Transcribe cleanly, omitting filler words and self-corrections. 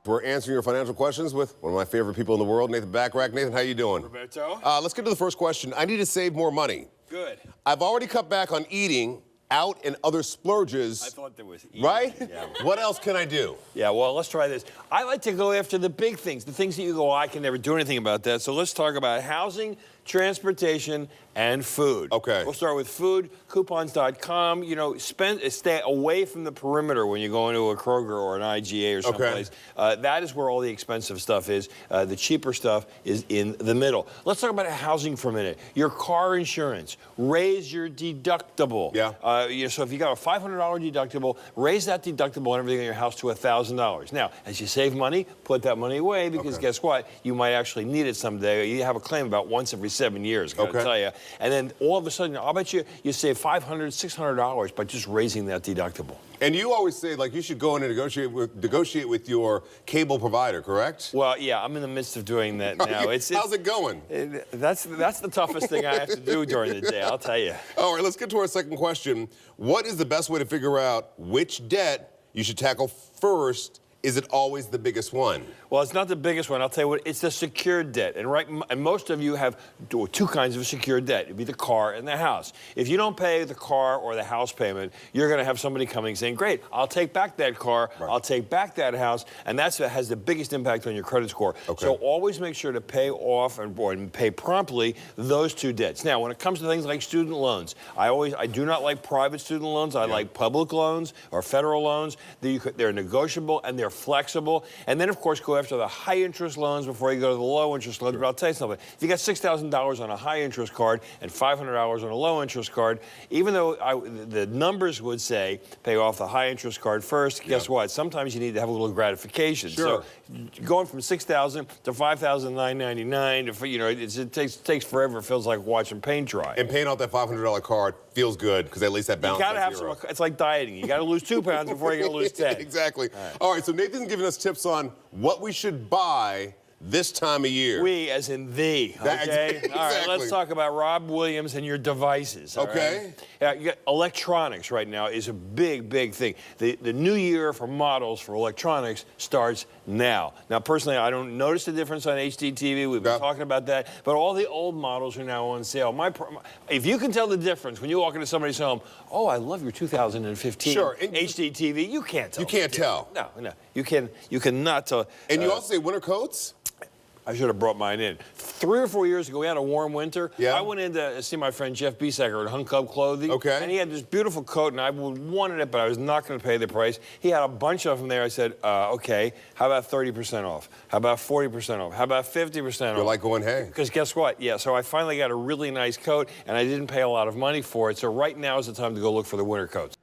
We're answering your financial questions with one of my favorite people in the world, Nathan Bachrach. Nathan, how you doing? Roberto. Let's get to the first question. I need to save more money. Good. I've already cut back on eating out and other splurges. I thought there was eating. Right? Yeah. What else can I do? Yeah, well, let's try this. I like to go after the big things, the things that you go, I can never do anything about that. So let's talk about housing, transportation, and food. Okay. We'll start with food, coupons.com. You know, stay away from the perimeter when you go into a Kroger or an IGA or someplace. Okay. That is where all the expensive stuff is. The cheaper stuff is in the middle. Let's talk about housing for a minute. Your car insurance. Raise your deductible. Yeah. So if you got a $500 deductible, raise that deductible on everything in your house to $1,000. Now, as you save money, put that money away because guess what? You might actually need it someday. You have a claim about once every 7 years, I gotta tell you. And then all of a sudden, I'll bet you save $500, $600 by just raising that deductible. And you always say, like, you should go in and negotiate with your cable provider, correct? Well, yeah, I'm in the midst of doing that now. How's it going? That's the toughest thing I have to do during the day, I'll tell you. All right, let's get to our second question. What is the best way to figure out which debt you should tackle first? Is it always the biggest one? Well, it's not the biggest one. I'll tell you what, it's the secured debt. And most of you have two kinds of secured debt. It'd be the car and the house. If you don't pay the car or the house payment, you're going to have somebody coming saying, great, I'll take back that car, I'll take back that house, and that's what has the biggest impact on your credit score. Okay. So always make sure to pay off and pay promptly those two debts. Now, when it comes to things like student loans, I do not like private student loans. I like public loans or federal loans. They're negotiable and they're flexible. And then, of course, go after the high-interest loans before you go to the low-interest loans. But I'll tell you something. If you got $6,000 on a high-interest card and $500 on a low-interest card, even though the numbers would say pay off the high-interest card first, guess what? Sometimes you need to have a little gratification. Sure. So going from $6,000 to $5,999, it takes forever. It feels like watching paint dry. And paying off that $500 card feels good because at least that balance. You gotta have some. It's like dieting. You gotta lose 2 pounds before you gotta lose 10. Exactly. All right. So Nathan's giving us tips on what we should buy this time of year. We, as in thee, okay? Exactly. All right, let's talk about Rob Williams and your devices. Okay. Right? You got electronics right now is a big, big thing. The new year for models for electronics starts now. Now, personally, I don't notice the difference on HDTV. We've been talking about that. But all the old models are now on sale. If you can tell the difference when you walk into somebody's home, oh, I love your 2015 HDTV, you can't tell. You can't tell. No. You cannot tell. And you also say winter coats? I should have brought mine in. 3 or 4 years ago, we had a warm winter. Yeah. I went in to see my friend Jeff Biesacker at Hunt Cub Clothing. Okay. And he had this beautiful coat, and I wanted it, but I was not going to pay the price. He had a bunch of them there. I said, okay, how about 30% off? How about 40% off? How about 50% off? You're like going, hey. Because guess what? Yeah, so I finally got a really nice coat, and I didn't pay a lot of money for it. So right now is the time to go look for the winter coats.